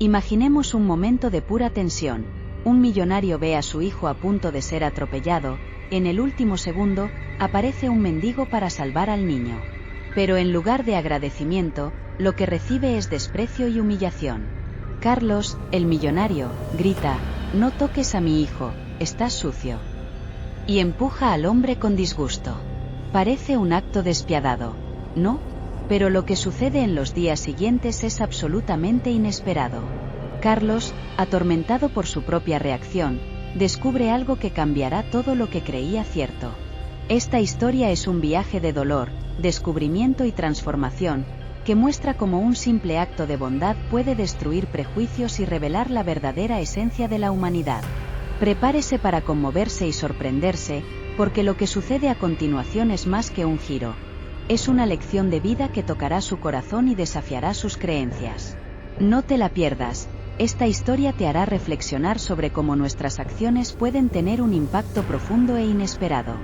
Imaginemos un momento de pura tensión. Un millonario ve a su hijo a punto de ser atropellado. En el último segundo, aparece un mendigo para salvar al niño. Pero en lugar de agradecimiento, lo que recibe es desprecio y humillación. Carlos, el millonario, grita: «No toques a mi hijo, estás sucio». Y empuja al hombre con disgusto. Parece un acto despiadado, ¿no? Pero lo que sucede en los días siguientes es absolutamente inesperado. Carlos, atormentado por su propia reacción, descubre algo que cambiará todo lo que creía cierto. Esta historia es un viaje de dolor, descubrimiento y transformación, que muestra cómo un simple acto de bondad puede destruir prejuicios y revelar la verdadera esencia de la humanidad. Prepárese para conmoverse y sorprenderse, porque lo que sucede a continuación es más que un giro. Es una lección de vida que tocará su corazón y desafiará sus creencias. No te la pierdas, esta historia te hará reflexionar sobre cómo nuestras acciones pueden tener un impacto profundo e inesperado.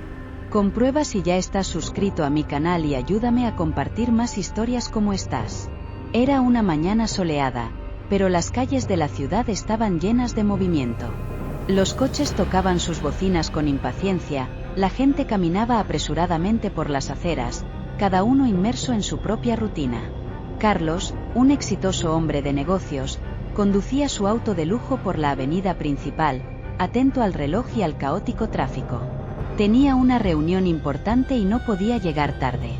Comprueba si ya estás suscrito a mi canal y ayúdame a compartir más historias como estas. Era una mañana soleada, pero las calles de la ciudad estaban llenas de movimiento. Los coches tocaban sus bocinas con impaciencia, la gente caminaba apresuradamente por las aceras, cada uno inmerso en su propia rutina. Carlos, un exitoso hombre de negocios, conducía su auto de lujo por la avenida principal, atento al reloj y al caótico tráfico. Tenía una reunión importante y no podía llegar tarde.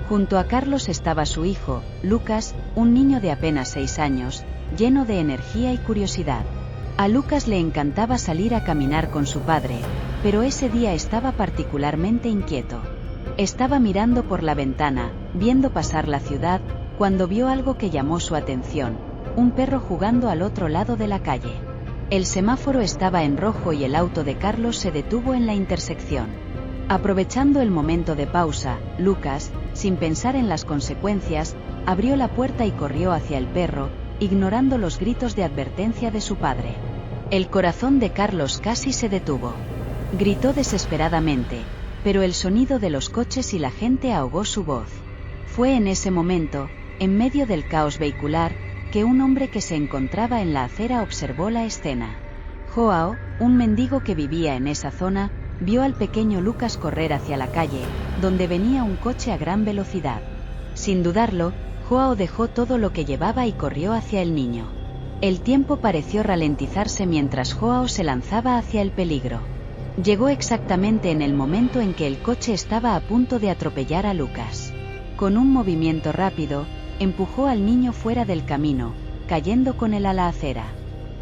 Junto a Carlos estaba su hijo, Lucas, un niño de apenas 6 años, lleno de energía y curiosidad. A Lucas le encantaba salir a caminar con su padre, pero ese día estaba particularmente inquieto. Estaba mirando por la ventana, viendo pasar la ciudad, cuando vio algo que llamó su atención: un perro jugando al otro lado de la calle. El semáforo estaba en rojo y el auto de Carlos se detuvo en la intersección. Aprovechando el momento de pausa, Lucas, sin pensar en las consecuencias, abrió la puerta y corrió hacia el perro, ignorando los gritos de advertencia de su padre. El corazón de Carlos casi se detuvo. Gritó desesperadamente, pero el sonido de los coches y la gente ahogó su voz. Fue en ese momento, en medio del caos vehicular, que un hombre que se encontraba en la acera observó la escena. Joao, un mendigo que vivía en esa zona, vio al pequeño Lucas correr hacia la calle, donde venía un coche a gran velocidad. Sin dudarlo, Joao dejó todo lo que llevaba y corrió hacia el niño. El tiempo pareció ralentizarse mientras Joao se lanzaba hacia el peligro. Llegó exactamente en el momento en que el coche estaba a punto de atropellar a Lucas. Con un movimiento rápido, empujó al niño fuera del camino, cayendo con él a la acera.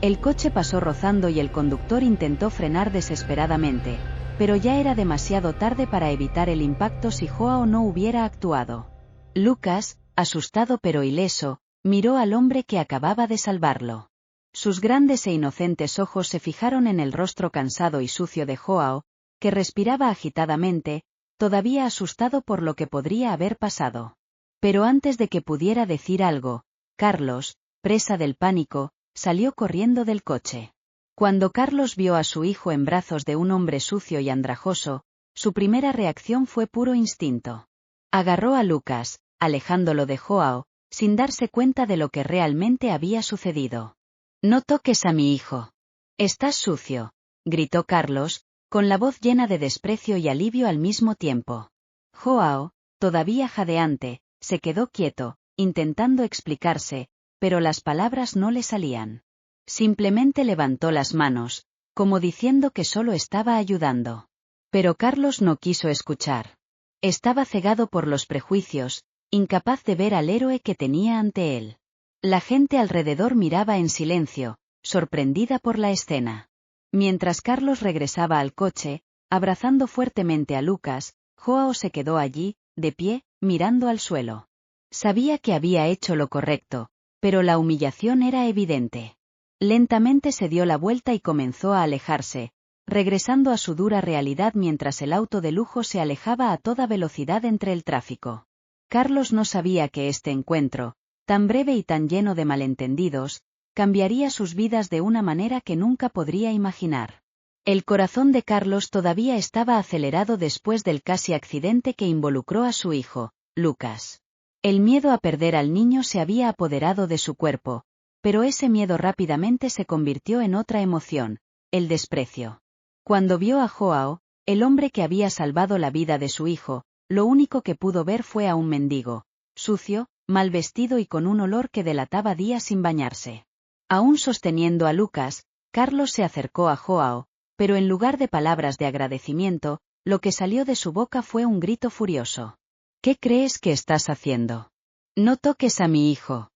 El coche pasó rozando y el conductor intentó frenar desesperadamente, pero ya era demasiado tarde para evitar el impacto si Joao no hubiera actuado. Lucas, asustado pero ileso, miró al hombre que acababa de salvarlo. Sus grandes e inocentes ojos se fijaron en el rostro cansado y sucio de Joao, que respiraba agitadamente, todavía asustado por lo que podría haber pasado. Pero antes de que pudiera decir algo, Carlos, presa del pánico, salió corriendo del coche. Cuando Carlos vio a su hijo en brazos de un hombre sucio y andrajoso, su primera reacción fue puro instinto. Agarró a Lucas, alejándolo de Joao, sin darse cuenta de lo que realmente había sucedido. «No toques a mi hijo. Estás sucio», gritó Carlos, con la voz llena de desprecio y alivio al mismo tiempo. Joao, todavía jadeante, se quedó quieto, intentando explicarse, pero las palabras no le salían. Simplemente levantó las manos, como diciendo que solo estaba ayudando. Pero Carlos no quiso escuchar. Estaba cegado por los prejuicios, incapaz de ver al héroe que tenía ante él. La gente alrededor miraba en silencio, sorprendida por la escena. Mientras Carlos regresaba al coche, abrazando fuertemente a Lucas, Joao se quedó allí, de pie, mirando al suelo. Sabía que había hecho lo correcto, pero la humillación era evidente. Lentamente se dio la vuelta y comenzó a alejarse, regresando a su dura realidad mientras el auto de lujo se alejaba a toda velocidad entre el tráfico. Carlos no sabía que este encuentro, tan breve y tan lleno de malentendidos, cambiaría sus vidas de una manera que nunca podría imaginar. El corazón de Carlos todavía estaba acelerado después del casi accidente que involucró a su hijo, Lucas. El miedo a perder al niño se había apoderado de su cuerpo, pero ese miedo rápidamente se convirtió en otra emoción, el desprecio. Cuando vio a Joao, el hombre que había salvado la vida de su hijo, lo único que pudo ver fue a un mendigo, sucio, mal vestido y con un olor que delataba días sin bañarse. Aún sosteniendo a Lucas, Carlos se acercó a Joao, pero en lugar de palabras de agradecimiento, lo que salió de su boca fue un grito furioso. ¿Qué crees que estás haciendo? No toques a mi hijo.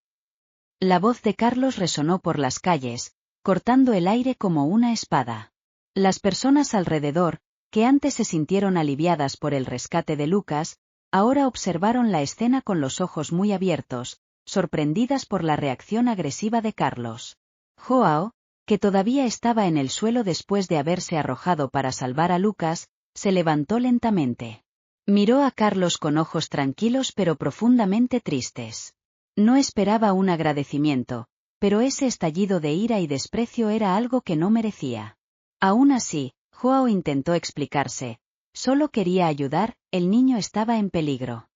La voz de Carlos resonó por las calles, cortando el aire como una espada. Las personas alrededor, que antes se sintieron aliviadas por el rescate de Lucas, ahora observaron la escena con los ojos muy abiertos, sorprendidas por la reacción agresiva de Carlos. Joao, que todavía estaba en el suelo después de haberse arrojado para salvar a Lucas, se levantó lentamente. Miró a Carlos con ojos tranquilos pero profundamente tristes. No esperaba un agradecimiento, pero ese estallido de ira y desprecio era algo que no merecía. Aún así, Joao intentó explicarse. Solo quería ayudar, el niño estaba en peligro.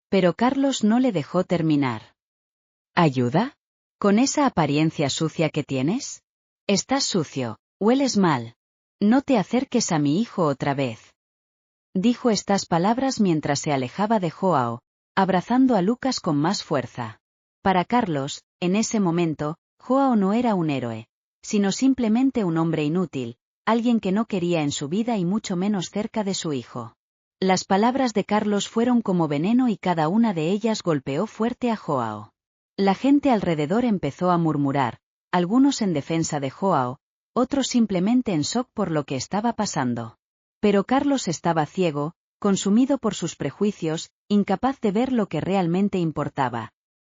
Pero Carlos no le dejó terminar. ¿Ayuda? ¿Con esa apariencia sucia que tienes? Estás sucio, hueles mal. No te acerques a mi hijo otra vez. Dijo estas palabras mientras se alejaba de Joao, abrazando a Lucas con más fuerza. Para Carlos, en ese momento, Joao no era un héroe, sino simplemente un hombre inútil, alguien que no quería en su vida y mucho menos cerca de su hijo. Las palabras de Carlos fueron como veneno y cada una de ellas golpeó fuerte a Joao. La gente alrededor empezó a murmurar, algunos en defensa de Joao, otros simplemente en shock por lo que estaba pasando. Pero Carlos estaba ciego, consumido por sus prejuicios, incapaz de ver lo que realmente importaba.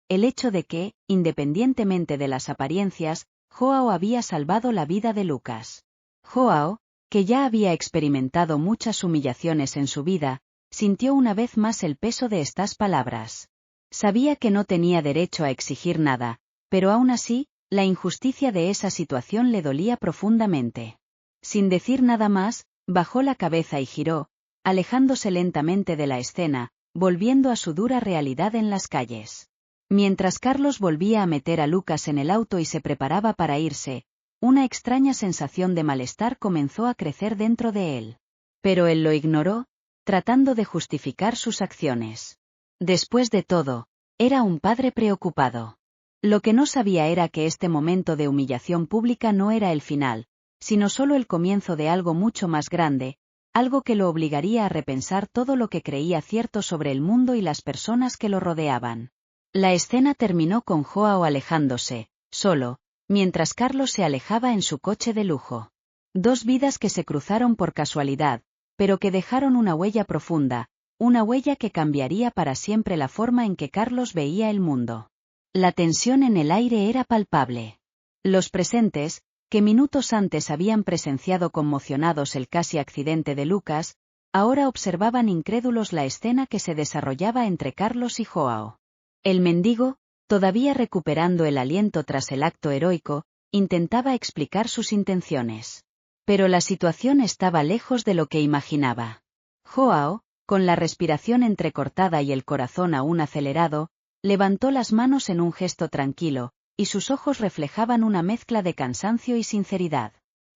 El hecho de que, independientemente de las apariencias, Joao había salvado la vida de Lucas. Joao, que ya había experimentado muchas humillaciones en su vida, sintió una vez más el peso de estas palabras. Sabía que no tenía derecho a exigir nada, pero aún así, la injusticia de esa situación le dolía profundamente. Sin decir nada más, bajó la cabeza y giró, alejándose lentamente de la escena, volviendo a su dura realidad en las calles. Mientras Carlos volvía a meter a Lucas en el auto y se preparaba para irse, una extraña sensación de malestar comenzó a crecer dentro de él. Pero él lo ignoró, tratando de justificar sus acciones. Después de todo, era un padre preocupado. Lo que no sabía era que este momento de humillación pública no era el final, sino solo el comienzo de algo mucho más grande, algo que lo obligaría a repensar todo lo que creía cierto sobre el mundo y las personas que lo rodeaban. La escena terminó con Joao alejándose, solo, mientras Carlos se alejaba en su coche de lujo. Dos vidas que se cruzaron por casualidad, pero que dejaron una huella profunda, una huella que cambiaría para siempre la forma en que Carlos veía el mundo. La tensión en el aire era palpable. Los presentes, que minutos antes habían presenciado conmocionados el casi accidente de Lucas, ahora observaban incrédulos la escena que se desarrollaba entre Carlos y Joao. El mendigo, todavía recuperando el aliento tras el acto heroico, intentaba explicar sus intenciones. Pero la situación estaba lejos de lo que imaginaba. Joao, con la respiración entrecortada y el corazón aún acelerado, levantó las manos en un gesto tranquilo, y sus ojos reflejaban una mezcla de cansancio y sinceridad.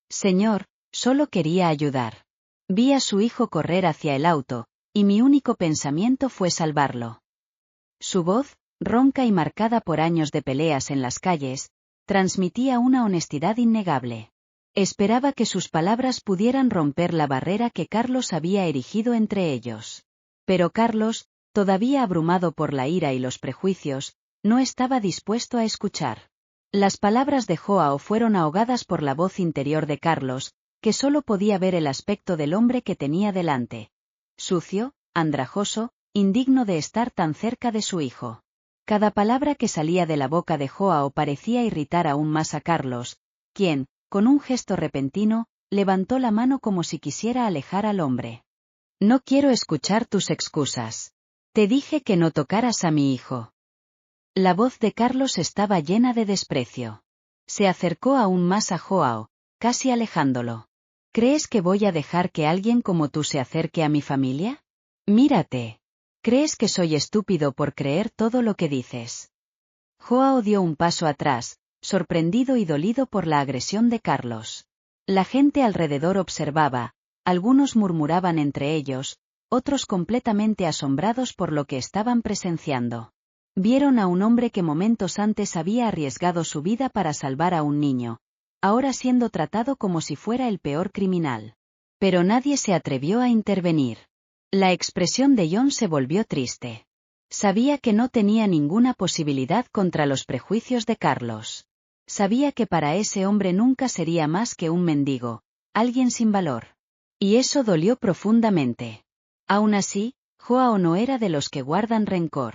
Señor, solo quería ayudar. Vi a su hijo correr hacia el auto, y mi único pensamiento fue salvarlo. Su voz, ronca y marcada por años de peleas en las calles, transmitía una honestidad innegable. Esperaba que sus palabras pudieran romper la barrera que Carlos había erigido entre ellos. Pero Carlos, todavía abrumado por la ira y los prejuicios, no estaba dispuesto a escuchar. Las palabras de Joao fueron ahogadas por la voz interior de Carlos, que solo podía ver el aspecto del hombre que tenía delante. Sucio, andrajoso, indigno de estar tan cerca de su hijo. Cada palabra que salía de la boca de Joao parecía irritar aún más a Carlos, quien, con un gesto repentino, levantó la mano como si quisiera alejar al hombre. No quiero escuchar tus excusas. Te dije que no tocaras a mi hijo. La voz de Carlos estaba llena de desprecio. Se acercó aún más a Joao, casi alejándolo. ¿Crees que voy a dejar que alguien como tú se acerque a mi familia? Mírate. ¿Crees que soy estúpido por creer todo lo que dices? Joao dio un paso atrás, sorprendido y dolido por la agresión de Carlos. La gente alrededor observaba, algunos murmuraban entre ellos, otros completamente asombrados por lo que estaban presenciando. Vieron a un hombre que momentos antes había arriesgado su vida para salvar a un niño, ahora siendo tratado como si fuera el peor criminal. Pero nadie se atrevió a intervenir. La expresión de John se volvió triste. Sabía que no tenía ninguna posibilidad contra los prejuicios de Carlos. Sabía que para ese hombre nunca sería más que un mendigo, alguien sin valor. Y eso dolió profundamente. Aún así, Joao no era de los que guardan rencor.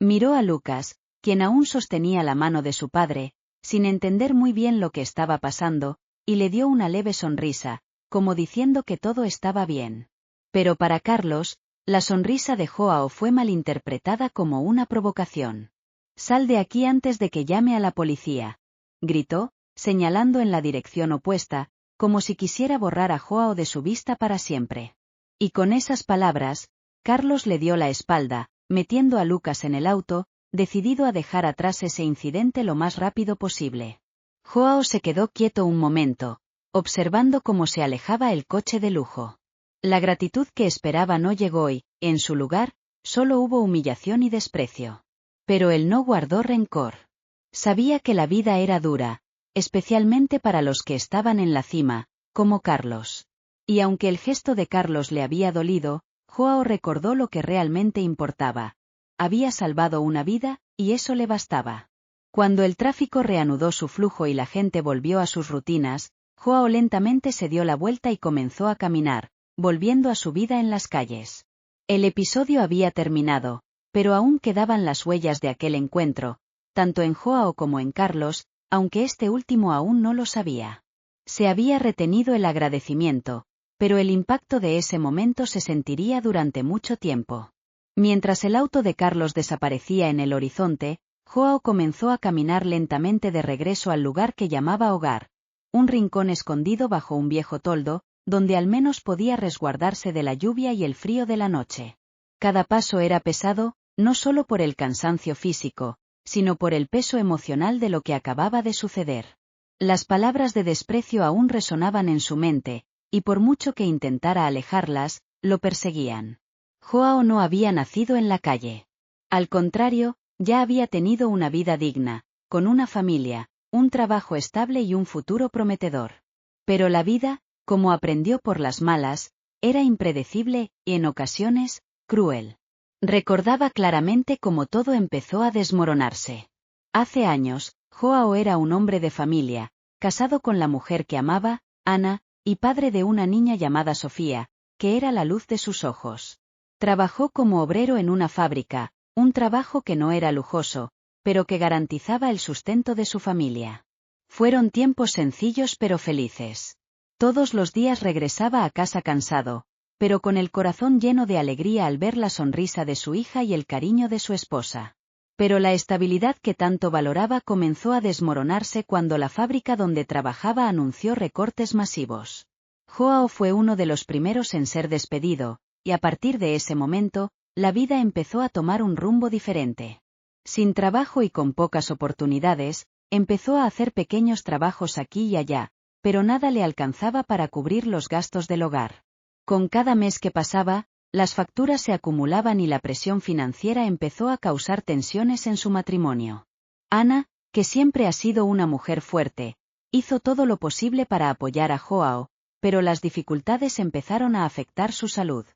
Miró a Lucas, quien aún sostenía la mano de su padre, sin entender muy bien lo que estaba pasando, y le dio una leve sonrisa, como diciendo que todo estaba bien. Pero para Carlos, la sonrisa de Joao fue malinterpretada como una provocación. «Sal de aquí antes de que llame a la policía», gritó, señalando en la dirección opuesta, como si quisiera borrar a Joao de su vista para siempre. Y con esas palabras, Carlos le dio la espalda, metiendo a Lucas en el auto, decidido a dejar atrás ese incidente lo más rápido posible. Joao se quedó quieto un momento, observando cómo se alejaba el coche de lujo. La gratitud que esperaba no llegó y, en su lugar, solo hubo humillación y desprecio. Pero él no guardó rencor. Sabía que la vida era dura, especialmente para los que estaban en la cima, como Carlos. Y aunque el gesto de Carlos le había dolido, Joao recordó lo que realmente importaba. Había salvado una vida, y eso le bastaba. Cuando el tráfico reanudó su flujo y la gente volvió a sus rutinas, Joao lentamente se dio la vuelta y comenzó a caminar, volviendo a su vida en las calles. El episodio había terminado, pero aún quedaban las huellas de aquel encuentro, tanto en Joao como en Carlos, aunque este último aún no lo sabía. Se había retenido el agradecimiento, pero el impacto de ese momento se sentiría durante mucho tiempo. Mientras el auto de Carlos desaparecía en el horizonte, Joao comenzó a caminar lentamente de regreso al lugar que llamaba hogar, un rincón escondido bajo un viejo toldo, donde al menos podía resguardarse de la lluvia y el frío de la noche. Cada paso era pesado, no solo por el cansancio físico, sino por el peso emocional de lo que acababa de suceder. Las palabras de desprecio aún resonaban en su mente, y por mucho que intentara alejarlas, lo perseguían. Joao no había nacido en la calle. Al contrario, ya había tenido una vida digna, con una familia, un trabajo estable y un futuro prometedor. Pero la vida, como aprendió por las malas, era impredecible, y en ocasiones, cruel. Recordaba claramente cómo todo empezó a desmoronarse. Hace años, Joao era un hombre de familia, casado con la mujer que amaba, Ana, y padre de una niña llamada Sofía, que era la luz de sus ojos. Trabajó como obrero en una fábrica, un trabajo que no era lujoso, pero que garantizaba el sustento de su familia. Fueron tiempos sencillos pero felices. Todos los días regresaba a casa cansado, pero con el corazón lleno de alegría al ver la sonrisa de su hija y el cariño de su esposa. Pero la estabilidad que tanto valoraba comenzó a desmoronarse cuando la fábrica donde trabajaba anunció recortes masivos. Joao fue uno de los primeros en ser despedido, y a partir de ese momento, la vida empezó a tomar un rumbo diferente. Sin trabajo y con pocas oportunidades, empezó a hacer pequeños trabajos aquí y allá, pero nada le alcanzaba para cubrir los gastos del hogar. Con cada mes que pasaba, las facturas se acumulaban y la presión financiera empezó a causar tensiones en su matrimonio. Ana, que siempre ha sido una mujer fuerte, hizo todo lo posible para apoyar a Joao, pero las dificultades empezaron a afectar su salud.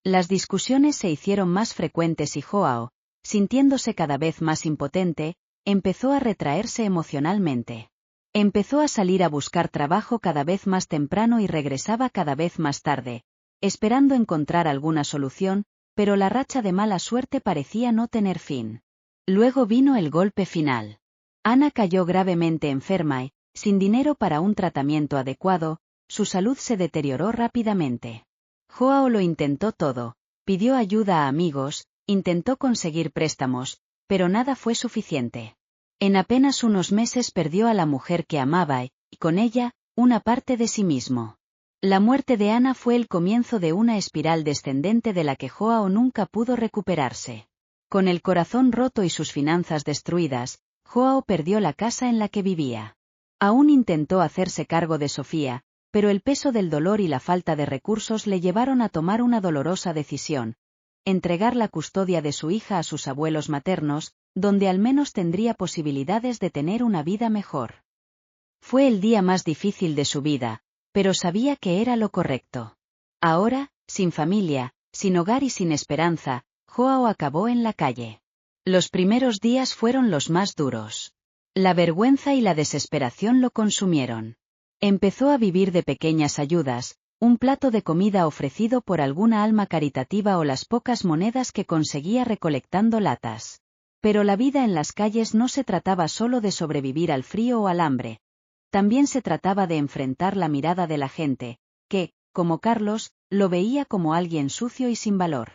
Las discusiones se hicieron más frecuentes y Joao, sintiéndose cada vez más impotente, empezó a retraerse emocionalmente. Empezó a salir a buscar trabajo cada vez más temprano y regresaba cada vez más tarde, esperando encontrar alguna solución, pero la racha de mala suerte parecía no tener fin. Luego vino el golpe final. Ana cayó gravemente enferma y, sin dinero para un tratamiento adecuado, su salud se deterioró rápidamente. Joao lo intentó todo, pidió ayuda a amigos, intentó conseguir préstamos, pero nada fue suficiente. En apenas unos meses perdió a la mujer que amaba y, con ella, una parte de sí mismo. La muerte de Ana fue el comienzo de una espiral descendente de la que Joao nunca pudo recuperarse. Con el corazón roto y sus finanzas destruidas, Joao perdió la casa en la que vivía. Aún intentó hacerse cargo de Sofía, pero el peso del dolor y la falta de recursos le llevaron a tomar una dolorosa decisión: entregar la custodia de su hija a sus abuelos maternos, donde al menos tendría posibilidades de tener una vida mejor. Fue el día más difícil de su vida, pero sabía que era lo correcto. Ahora, sin familia, sin hogar y sin esperanza, Joao acabó en la calle. Los primeros días fueron los más duros. La vergüenza y la desesperación lo consumieron. Empezó a vivir de pequeñas ayudas, un plato de comida ofrecido por alguna alma caritativa o las pocas monedas que conseguía recolectando latas. Pero la vida en las calles no se trataba solo de sobrevivir al frío o al hambre. También se trataba de enfrentar la mirada de la gente, que, como Carlos, lo veía como alguien sucio y sin valor.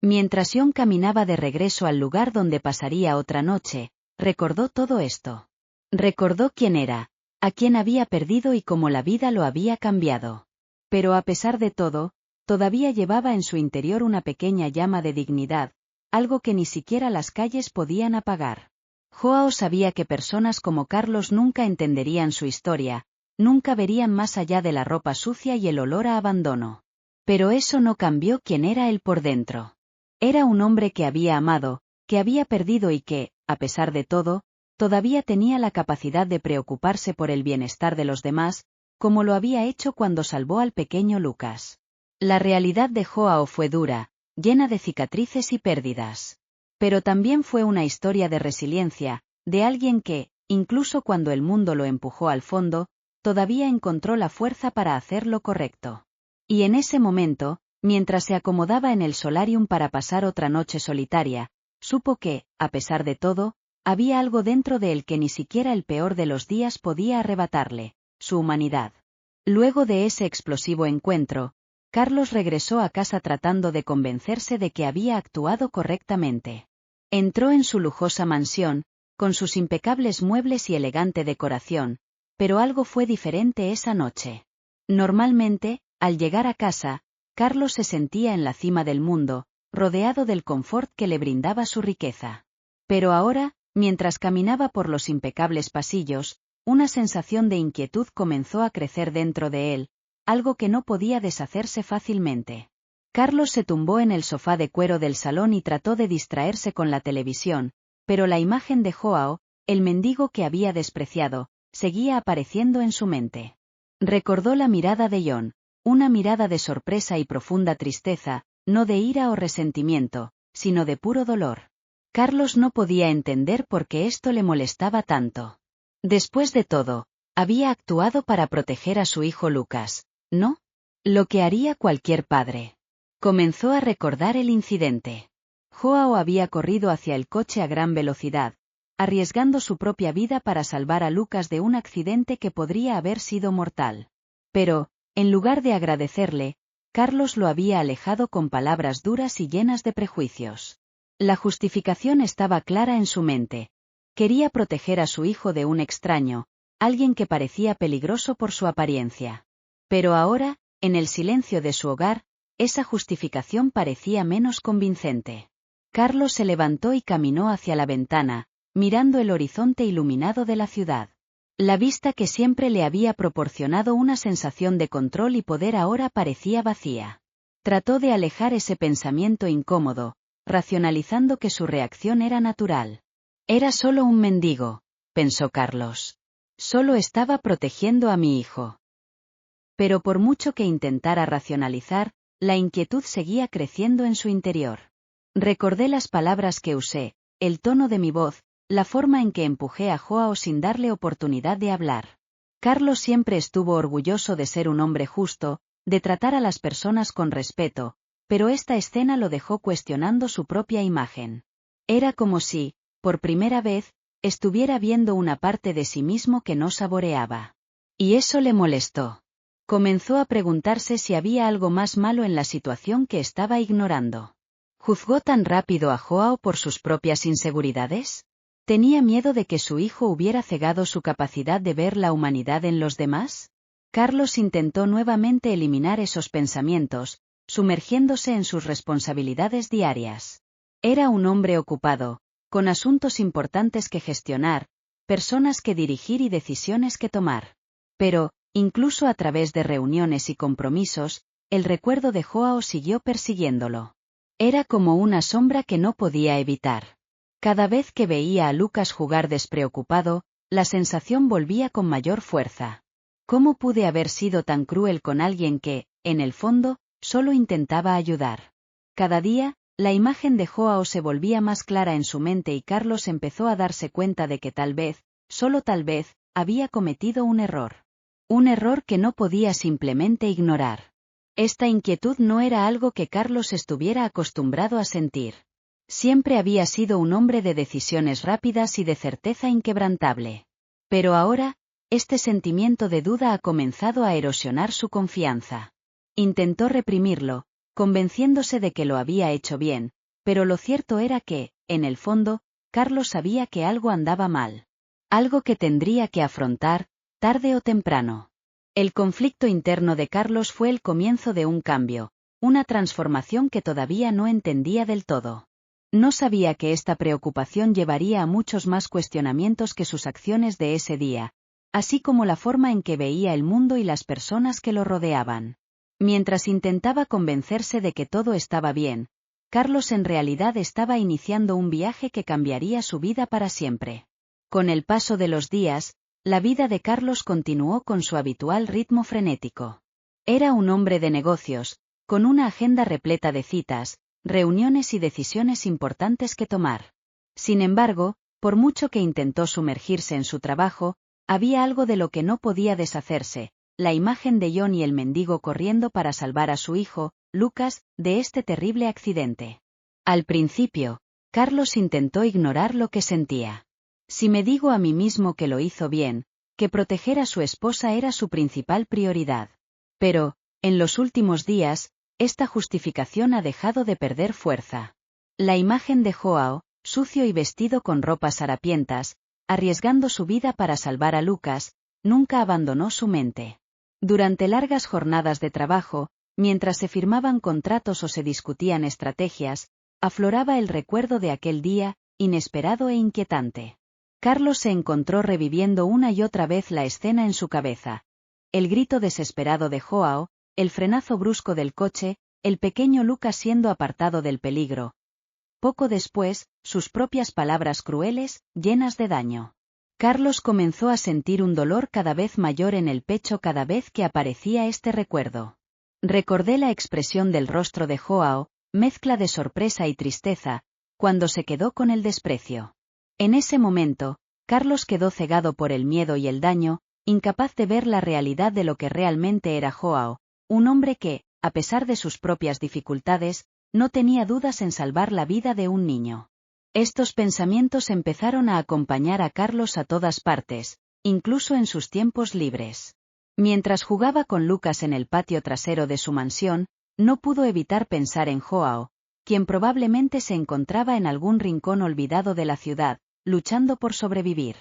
Mientras John caminaba de regreso al lugar donde pasaría otra noche, recordó todo esto. Recordó quién era, a quién había perdido y cómo la vida lo había cambiado. Pero a pesar de todo, todavía llevaba en su interior una pequeña llama de dignidad, algo que ni siquiera las calles podían apagar. Joao sabía que personas como Carlos nunca entenderían su historia, nunca verían más allá de la ropa sucia y el olor a abandono. Pero eso no cambió quién era él por dentro. Era un hombre que había amado, que había perdido y que, a pesar de todo, todavía tenía la capacidad de preocuparse por el bienestar de los demás, como lo había hecho cuando salvó al pequeño Lucas. La realidad de Joao fue dura, llena de cicatrices y pérdidas. Pero también fue una historia de resiliencia, de alguien que, incluso cuando el mundo lo empujó al fondo, todavía encontró la fuerza para hacer lo correcto. Y en ese momento, mientras se acomodaba en el solarium para pasar otra noche solitaria, supo que, a pesar de todo, había algo dentro de él que ni siquiera el peor de los días podía arrebatarle: su humanidad. Luego de ese explosivo encuentro, Carlos regresó a casa tratando de convencerse de que había actuado correctamente. Entró en su lujosa mansión, con sus impecables muebles y elegante decoración, pero algo fue diferente esa noche. Normalmente, al llegar a casa, Carlos se sentía en la cima del mundo, rodeado del confort que le brindaba su riqueza. Pero ahora, mientras caminaba por los impecables pasillos, una sensación de inquietud comenzó a crecer dentro de él, algo que no podía deshacerse fácilmente. Carlos se tumbó en el sofá de cuero del salón y trató de distraerse con la televisión, pero la imagen de Joao, el mendigo que había despreciado, seguía apareciendo en su mente. Recordó la mirada de John, una mirada de sorpresa y profunda tristeza, no de ira o resentimiento, sino de puro dolor. Carlos no podía entender por qué esto le molestaba tanto. Después de todo, había actuado para proteger a su hijo Lucas, ¿no? Lo que haría cualquier padre. Comenzó a recordar el incidente. Joao había corrido hacia el coche a gran velocidad, arriesgando su propia vida para salvar a Lucas de un accidente que podría haber sido mortal. Pero, en lugar de agradecerle, Carlos lo había alejado con palabras duras y llenas de prejuicios. La justificación estaba clara en su mente. Quería proteger a su hijo de un extraño, alguien que parecía peligroso por su apariencia. Pero ahora, en el silencio de su hogar, esa justificación parecía menos convincente. Carlos se levantó y caminó hacia la ventana, mirando el horizonte iluminado de la ciudad. La vista que siempre le había proporcionado una sensación de control y poder ahora parecía vacía. Trató de alejar ese pensamiento incómodo, racionalizando que su reacción era natural. Era solo un mendigo, pensó Carlos. Solo estaba protegiendo a mi hijo. Pero por mucho que intentara racionalizar, la inquietud seguía creciendo en su interior. Recordé las palabras que usé, el tono de mi voz, la forma en que empujé a Joao sin darle oportunidad de hablar. Carlos siempre estuvo orgulloso de ser un hombre justo, de tratar a las personas con respeto, pero esta escena lo dejó cuestionando su propia imagen. Era como si, por primera vez, estuviera viendo una parte de sí mismo que no saboreaba. Y eso le molestó. Comenzó a preguntarse si había algo más malo en la situación que estaba ignorando. ¿Juzgó tan rápido a Joao por sus propias inseguridades? ¿Tenía miedo de que su hijo hubiera cegado su capacidad de ver la humanidad en los demás? Carlos intentó nuevamente eliminar esos pensamientos, sumergiéndose en sus responsabilidades diarias. Era un hombre ocupado, con asuntos importantes que gestionar, personas que dirigir y decisiones que tomar. Pero, incluso a través de reuniones y compromisos, el recuerdo de Joao siguió persiguiéndolo. Era como una sombra que no podía evitar. Cada vez que veía a Lucas jugar despreocupado, la sensación volvía con mayor fuerza. ¿Cómo pude haber sido tan cruel con alguien que, en el fondo, solo intentaba ayudar? Cada día, la imagen de Joao se volvía más clara en su mente y Carlos empezó a darse cuenta de que tal vez, solo tal vez, había cometido un error. Un error que no podía simplemente ignorar. Esta inquietud no era algo que Carlos estuviera acostumbrado a sentir. Siempre había sido un hombre de decisiones rápidas y de certeza inquebrantable. Pero ahora, este sentimiento de duda ha comenzado a erosionar su confianza. Intentó reprimirlo, convenciéndose de que lo había hecho bien, pero lo cierto era que, en el fondo, Carlos sabía que algo andaba mal. Algo que tendría que afrontar, tarde o temprano. El conflicto interno de Carlos fue el comienzo de un cambio, una transformación que todavía no entendía del todo. No sabía que esta preocupación llevaría a muchos más cuestionamientos que sus acciones de ese día, así como la forma en que veía el mundo y las personas que lo rodeaban. Mientras intentaba convencerse de que todo estaba bien, Carlos en realidad estaba iniciando un viaje que cambiaría su vida para siempre. Con el paso de los días, la vida de Carlos continuó con su habitual ritmo frenético. Era un hombre de negocios, con una agenda repleta de citas, reuniones y decisiones importantes que tomar. Sin embargo, por mucho que intentó sumergirse en su trabajo, había algo de lo que no podía deshacerse, la imagen de John y el mendigo corriendo para salvar a su hijo, Lucas, de este terrible accidente. Al principio, Carlos intentó ignorar lo que sentía. Si me digo a mí mismo que lo hizo bien, que proteger a su esposa era su principal prioridad. Pero, en los últimos días, esta justificación ha dejado de perder fuerza. La imagen de Joao, sucio y vestido con ropas harapientas, arriesgando su vida para salvar a Lucas, nunca abandonó su mente. Durante largas jornadas de trabajo, mientras se firmaban contratos o se discutían estrategias, afloraba el recuerdo de aquel día, inesperado e inquietante. Carlos se encontró reviviendo una y otra vez la escena en su cabeza. El grito desesperado de Joao, el frenazo brusco del coche, el pequeño Lucas siendo apartado del peligro. Poco después, sus propias palabras crueles, llenas de daño. Carlos comenzó a sentir un dolor cada vez mayor en el pecho cada vez que aparecía este recuerdo. Recordé la expresión del rostro de Joao, mezcla de sorpresa y tristeza, cuando se quedó con el desprecio. En ese momento, Carlos quedó cegado por el miedo y el daño, incapaz de ver la realidad de lo que realmente era Joao, un hombre que, a pesar de sus propias dificultades, no tenía dudas en salvar la vida de un niño. Estos pensamientos empezaron a acompañar a Carlos a todas partes, incluso en sus tiempos libres. Mientras jugaba con Lucas en el patio trasero de su mansión, no pudo evitar pensar en Joao, quien probablemente se encontraba en algún rincón olvidado de la ciudad, luchando por sobrevivir.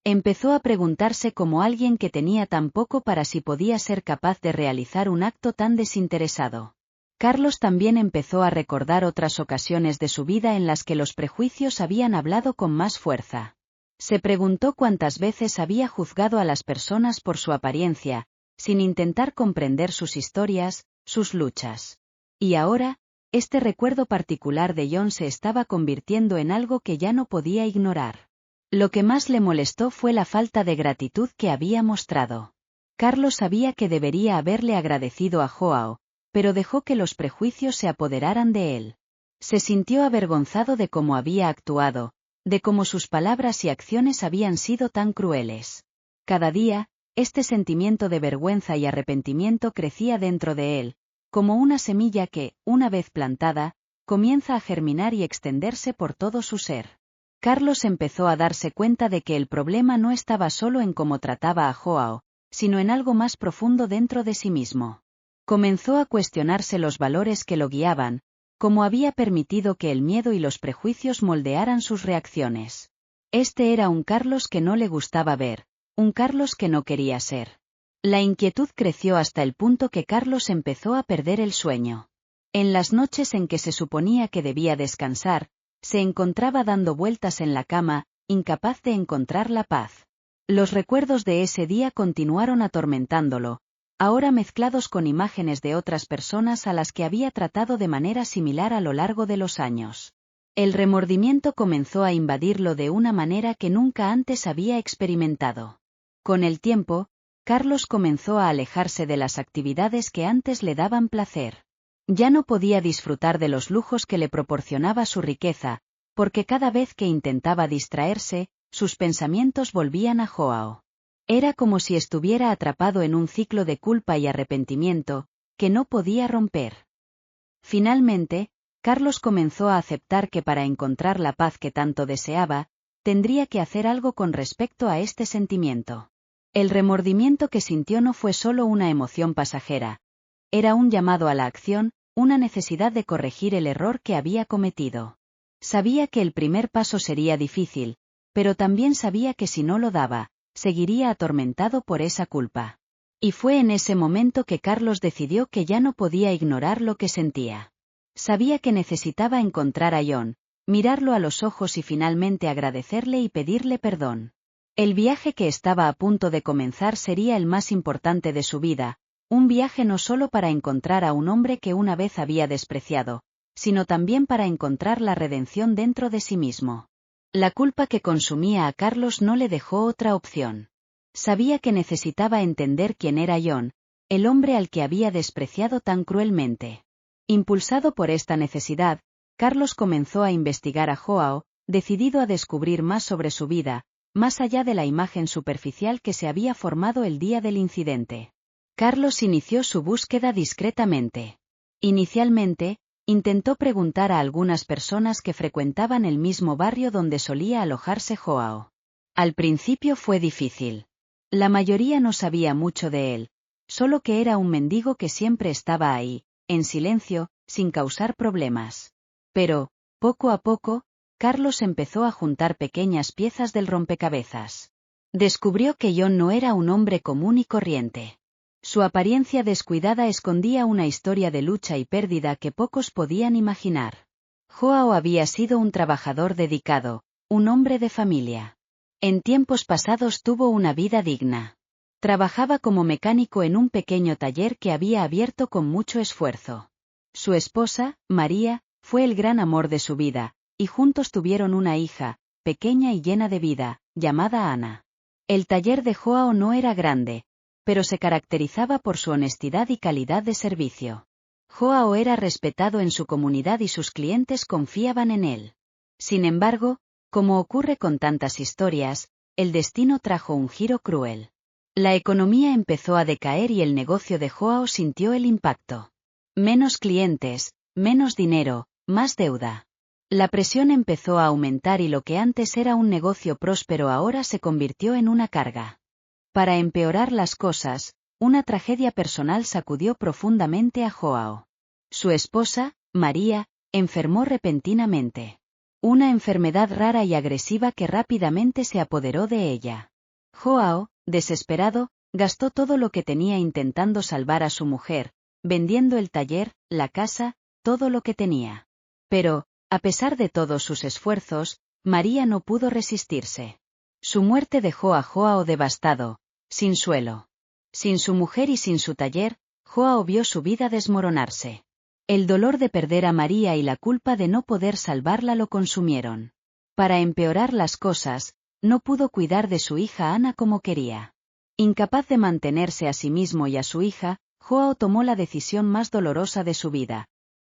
Empezó a preguntarse cómo alguien que tenía tan poco para sí podía ser capaz de realizar un acto tan desinteresado. Carlos también empezó a recordar otras ocasiones de su vida en las que los prejuicios habían hablado con más fuerza. Se preguntó cuántas veces había juzgado a las personas por su apariencia, sin intentar comprender sus historias, sus luchas. Y ahora, este recuerdo particular de John se estaba convirtiendo en algo que ya no podía ignorar. Lo que más le molestó fue la falta de gratitud que había mostrado. Carlos sabía que debería haberle agradecido a Joao, pero dejó que los prejuicios se apoderaran de él. Se sintió avergonzado de cómo había actuado, de cómo sus palabras y acciones habían sido tan crueles. Cada día, este sentimiento de vergüenza y arrepentimiento crecía dentro de él, como una semilla que, una vez plantada, comienza a germinar y extenderse por todo su ser. Carlos empezó a darse cuenta de que el problema no estaba solo en cómo trataba a Joao, sino en algo más profundo dentro de sí mismo. Comenzó a cuestionarse los valores que lo guiaban, cómo había permitido que el miedo y los prejuicios moldearan sus reacciones. Este era un Carlos que no le gustaba ver, un Carlos que no quería ser. La inquietud creció hasta el punto que Carlos empezó a perder el sueño. En las noches en que se suponía que debía descansar, se encontraba dando vueltas en la cama, incapaz de encontrar la paz. Los recuerdos de ese día continuaron atormentándolo, ahora mezclados con imágenes de otras personas a las que había tratado de manera similar a lo largo de los años. El remordimiento comenzó a invadirlo de una manera que nunca antes había experimentado. Con el tiempo, Carlos comenzó a alejarse de las actividades que antes le daban placer. Ya no podía disfrutar de los lujos que le proporcionaba su riqueza, porque cada vez que intentaba distraerse, sus pensamientos volvían a Joao. Era como si estuviera atrapado en un ciclo de culpa y arrepentimiento, que no podía romper. Finalmente, Carlos comenzó a aceptar que para encontrar la paz que tanto deseaba, tendría que hacer algo con respecto a este sentimiento. El remordimiento que sintió no fue solo una emoción pasajera. Era un llamado a la acción, una necesidad de corregir el error que había cometido. Sabía que el primer paso sería difícil, pero también sabía que si no lo daba, seguiría atormentado por esa culpa. Y fue en ese momento que Carlos decidió que ya no podía ignorar lo que sentía. Sabía que necesitaba encontrar a John, mirarlo a los ojos y finalmente agradecerle y pedirle perdón. El viaje que estaba a punto de comenzar sería el más importante de su vida, un viaje no solo para encontrar a un hombre que una vez había despreciado, sino también para encontrar la redención dentro de sí mismo. La culpa que consumía a Carlos no le dejó otra opción. Sabía que necesitaba entender quién era John, el hombre al que había despreciado tan cruelmente. Impulsado por esta necesidad, Carlos comenzó a investigar a Joao, decidido a descubrir más sobre su vida, más allá de la imagen superficial que se había formado el día del incidente. Carlos inició su búsqueda discretamente. Inicialmente, intentó preguntar a algunas personas que frecuentaban el mismo barrio donde solía alojarse Joao. Al principio fue difícil. La mayoría no sabía mucho de él, solo que era un mendigo que siempre estaba ahí, en silencio, sin causar problemas. Pero, poco a poco, Carlos empezó a juntar pequeñas piezas del rompecabezas. Descubrió que John no era un hombre común y corriente. Su apariencia descuidada escondía una historia de lucha y pérdida que pocos podían imaginar. Joao había sido un trabajador dedicado, un hombre de familia. En tiempos pasados tuvo una vida digna. Trabajaba como mecánico en un pequeño taller que había abierto con mucho esfuerzo. Su esposa, María, fue el gran amor de su vida, y juntos tuvieron una hija, pequeña y llena de vida, llamada Ana. El taller de Joao no era grande, pero se caracterizaba por su honestidad y calidad de servicio. Joao era respetado en su comunidad y sus clientes confiaban en él. Sin embargo, como ocurre con tantas historias, el destino trajo un giro cruel. La economía empezó a decaer y el negocio de Joao sintió el impacto. Menos clientes, menos dinero, más deuda. La presión empezó a aumentar y lo que antes era un negocio próspero ahora se convirtió en una carga. Para empeorar las cosas, una tragedia personal sacudió profundamente a Joao. Su esposa, María, enfermó repentinamente. Una enfermedad rara y agresiva que rápidamente se apoderó de ella. Joao, desesperado, gastó todo lo que tenía intentando salvar a su mujer, vendiendo el taller, la casa, todo lo que tenía. Pero, a pesar de todos sus esfuerzos, María no pudo resistirse. Su muerte dejó a Joao devastado, sin suelo. Sin su mujer y sin su taller, Joao vio su vida desmoronarse. El dolor de perder a María y la culpa de no poder salvarla lo consumieron. Para empeorar las cosas, no pudo cuidar de su hija Ana como quería. Incapaz de mantenerse a sí mismo y a su hija, Joao tomó la decisión más dolorosa de su vida.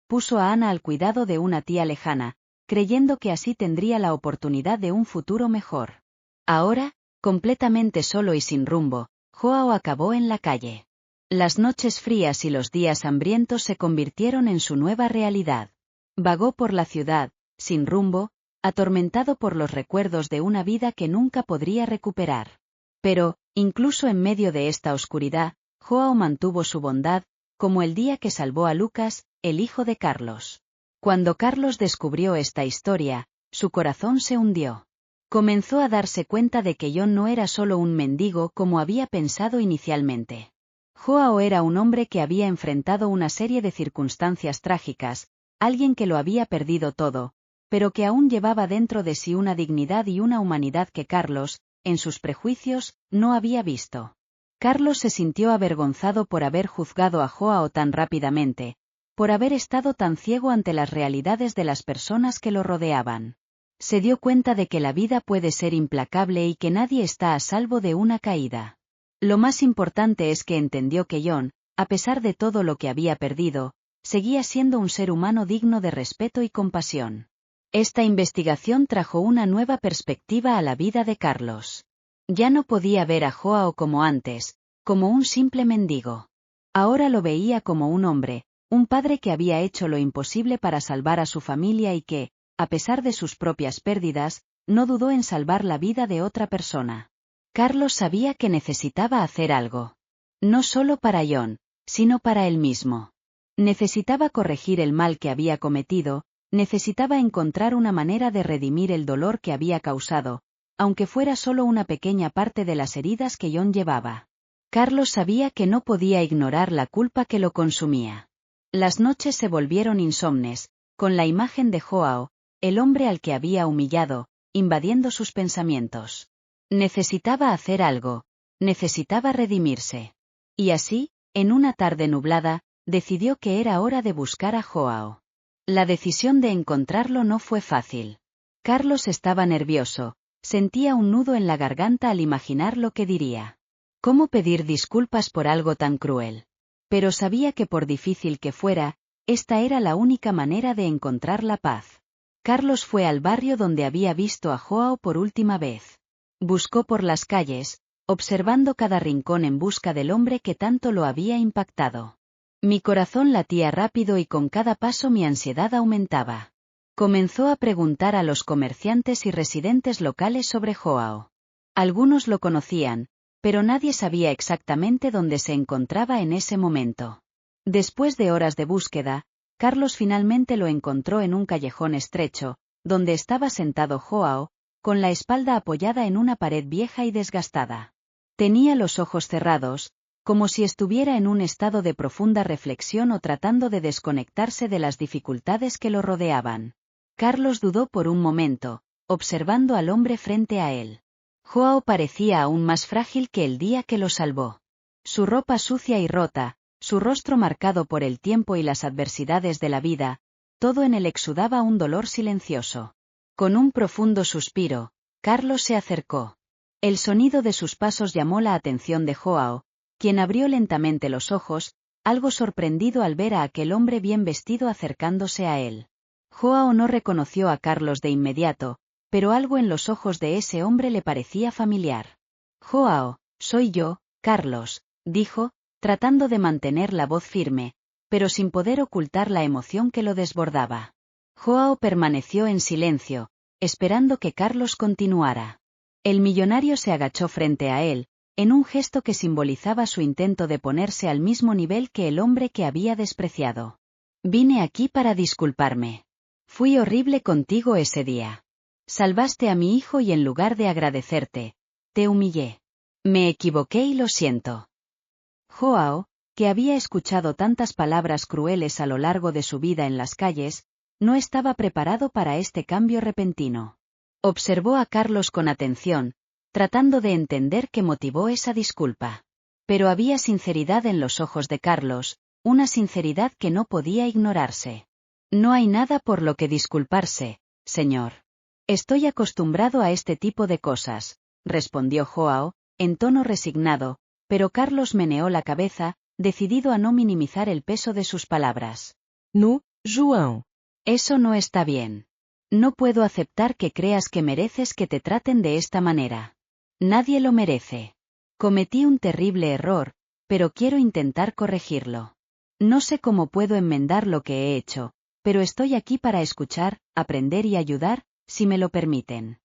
Puso a Ana al cuidado de una tía lejana, creyendo que así tendría la oportunidad de un futuro mejor. Ahora, completamente solo y sin rumbo, Joao acabó en la calle. Las noches frías y los días hambrientos se convirtieron en su nueva realidad. Vagó por la ciudad, sin rumbo, atormentado por los recuerdos de una vida que nunca podría recuperar. Pero, incluso en medio de esta oscuridad, Joao mantuvo su bondad, como el día que salvó a Lucas, el hijo de Carlos. Cuando Carlos descubrió esta historia, su corazón se hundió. Comenzó a darse cuenta de que John no era solo un mendigo como había pensado inicialmente. Joao era un hombre que había enfrentado una serie de circunstancias trágicas, alguien que lo había perdido todo, pero que aún llevaba dentro de sí una dignidad y una humanidad que Carlos, en sus prejuicios, no había visto. Carlos se sintió avergonzado por haber juzgado a Joao tan rápidamente, por haber estado tan ciego ante las realidades de las personas que lo rodeaban. Se dio cuenta de que la vida puede ser implacable y que nadie está a salvo de una caída. Lo más importante es que entendió que John, a pesar de todo lo que había perdido, seguía siendo un ser humano digno de respeto y compasión. Esta investigación trajo una nueva perspectiva a la vida de Carlos. Ya no podía ver a Joao como antes, como un simple mendigo. Ahora lo veía como un hombre, un padre que había hecho lo imposible para salvar a su familia y que, a pesar de sus propias pérdidas, no dudó en salvar la vida de otra persona. Carlos sabía que necesitaba hacer algo. No solo para John, sino para él mismo. Necesitaba corregir el mal que había cometido, necesitaba encontrar una manera de redimir el dolor que había causado, aunque fuera solo una pequeña parte de las heridas que John llevaba. Carlos sabía que no podía ignorar la culpa que lo consumía. Las noches se volvieron insomnes, con la imagen de Joao, el hombre al que había humillado, invadiendo sus pensamientos. Necesitaba hacer algo, necesitaba redimirse. Y así, en una tarde nublada, decidió que era hora de buscar a Joao. La decisión de encontrarlo no fue fácil. Carlos estaba nervioso, sentía un nudo en la garganta al imaginar lo que diría. ¿Cómo pedir disculpas por algo tan cruel? Pero sabía que por difícil que fuera, esta era la única manera de encontrar la paz. Carlos fue al barrio donde había visto a Joao por última vez. Buscó por las calles, observando cada rincón en busca del hombre que tanto lo había impactado. Mi corazón latía rápido y con cada paso mi ansiedad aumentaba. Comenzó a preguntar a los comerciantes y residentes locales sobre Joao. Algunos lo conocían, pero nadie sabía exactamente dónde se encontraba en ese momento. Después de horas de búsqueda, Carlos finalmente lo encontró en un callejón estrecho, donde estaba sentado Joao, con la espalda apoyada en una pared vieja y desgastada. Tenía los ojos cerrados, como si estuviera en un estado de profunda reflexión o tratando de desconectarse de las dificultades que lo rodeaban. Carlos dudó por un momento, observando al hombre frente a él. Joao parecía aún más frágil que el día que lo salvó. Su ropa sucia y rota, su rostro marcado por el tiempo y las adversidades de la vida, todo en él exudaba un dolor silencioso. Con un profundo suspiro, Carlos se acercó. El sonido de sus pasos llamó la atención de Joao, quien abrió lentamente los ojos, algo sorprendido al ver a aquel hombre bien vestido acercándose a él. Joao no reconoció a Carlos de inmediato, pero algo en los ojos de ese hombre le parecía familiar. «Joao, soy yo, Carlos», dijo, tratando de mantener la voz firme, pero sin poder ocultar la emoción que lo desbordaba. Joao permaneció en silencio, esperando que Carlos continuara. El millonario se agachó frente a él, en un gesto que simbolizaba su intento de ponerse al mismo nivel que el hombre que había despreciado. «Vine aquí para disculparme. Fui horrible contigo ese día. Salvaste a mi hijo y en lugar de agradecerte, te humillé. Me equivoqué y lo siento». Joao, que había escuchado tantas palabras crueles a lo largo de su vida en las calles, no estaba preparado para este cambio repentino. Observó a Carlos con atención, tratando de entender qué motivó esa disculpa. Pero había sinceridad en los ojos de Carlos, una sinceridad que no podía ignorarse. «No hay nada por lo que disculparse, señor. Estoy acostumbrado a este tipo de cosas», respondió Joao, en tono resignado, pero Carlos meneó la cabeza, decidido a no minimizar el peso de sus palabras. «No, João. Eso no está bien. No puedo aceptar que creas que mereces que te traten de esta manera. Nadie lo merece. Cometí un terrible error, pero quiero intentar corregirlo. No sé cómo puedo enmendar lo que he hecho, pero estoy aquí para escuchar, aprender y ayudar, si me lo permiten».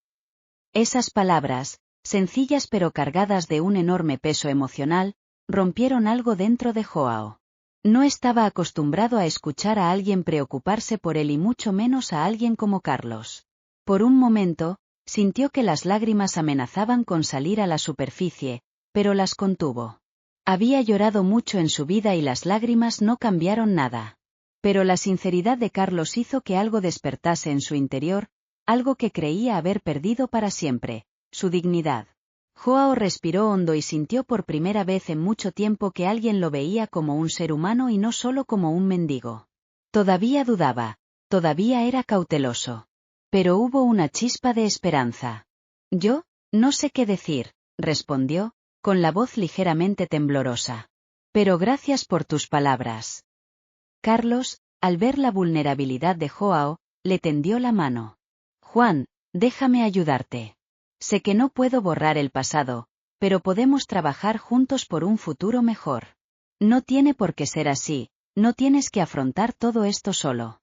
Esas palabras, sencillas pero cargadas de un enorme peso emocional, rompieron algo dentro de Joao. No estaba acostumbrado a escuchar a alguien preocuparse por él y mucho menos a alguien como Carlos. Por un momento, sintió que las lágrimas amenazaban con salir a la superficie, pero las contuvo. Había llorado mucho en su vida y las lágrimas no cambiaron nada. Pero la sinceridad de Carlos hizo que algo despertase en su interior, algo que creía haber perdido para siempre, su dignidad. Joao respiró hondo y sintió por primera vez en mucho tiempo que alguien lo veía como un ser humano y no solo como un mendigo. Todavía dudaba, todavía era cauteloso. Pero hubo una chispa de esperanza. Yo, no sé qué decir, respondió, con la voz ligeramente temblorosa. Pero gracias por tus palabras. Carlos, al ver la vulnerabilidad de Joao, le tendió la mano. Juan, déjame ayudarte. Sé que no puedo borrar el pasado, pero podemos trabajar juntos por un futuro mejor. No tiene por qué ser así, no tienes que afrontar todo esto solo.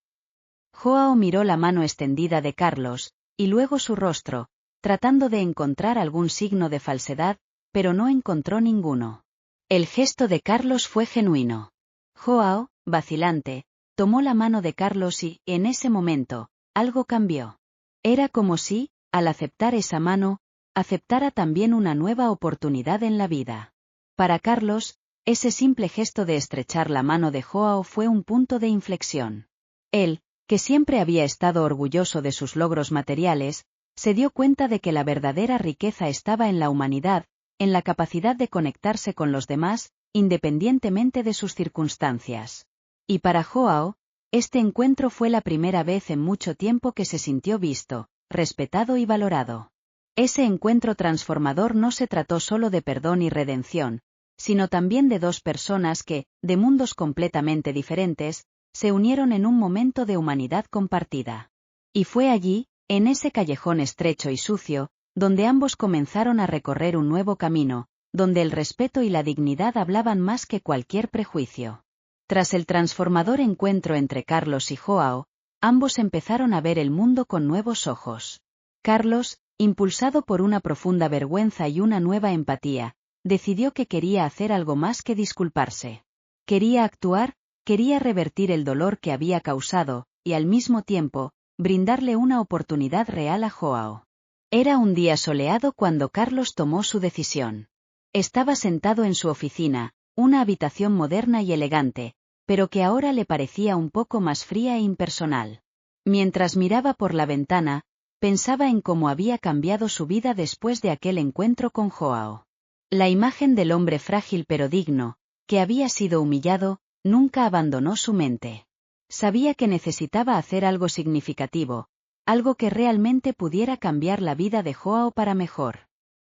Joao miró la mano extendida de Carlos, y luego su rostro, tratando de encontrar algún signo de falsedad, pero no encontró ninguno. El gesto de Carlos fue genuino. Joao, vacilante, tomó la mano de Carlos y, en ese momento, algo cambió. Era como si, al aceptar esa mano, aceptara también una nueva oportunidad en la vida. Para Carlos, ese simple gesto de estrechar la mano de Joao fue un punto de inflexión. Él, que siempre había estado orgulloso de sus logros materiales, se dio cuenta de que la verdadera riqueza estaba en la humanidad, en la capacidad de conectarse con los demás, independientemente de sus circunstancias. Y para Joao, este encuentro fue la primera vez en mucho tiempo que se sintió visto, respetado y valorado. Ese encuentro transformador no se trató solo de perdón y redención, sino también de dos personas que, de mundos completamente diferentes, se unieron en un momento de humanidad compartida. Y fue allí, en ese callejón estrecho y sucio, donde ambos comenzaron a recorrer un nuevo camino, donde el respeto y la dignidad hablaban más que cualquier prejuicio. Tras el transformador encuentro entre Carlos y Joao, ambos empezaron a ver el mundo con nuevos ojos. Carlos, impulsado por una profunda vergüenza y una nueva empatía, decidió que quería hacer algo más que disculparse. Quería actuar, quería revertir el dolor que había causado, y al mismo tiempo, brindarle una oportunidad real a Joao. Era un día soleado cuando Carlos tomó su decisión. Estaba sentado en su oficina, una habitación moderna y elegante, pero que ahora le parecía un poco más fría e impersonal. Mientras miraba por la ventana, pensaba en cómo había cambiado su vida después de aquel encuentro con Joao. La imagen del hombre frágil pero digno, que había sido humillado, nunca abandonó su mente. Sabía que necesitaba hacer algo significativo, algo que realmente pudiera cambiar la vida de Joao para mejor.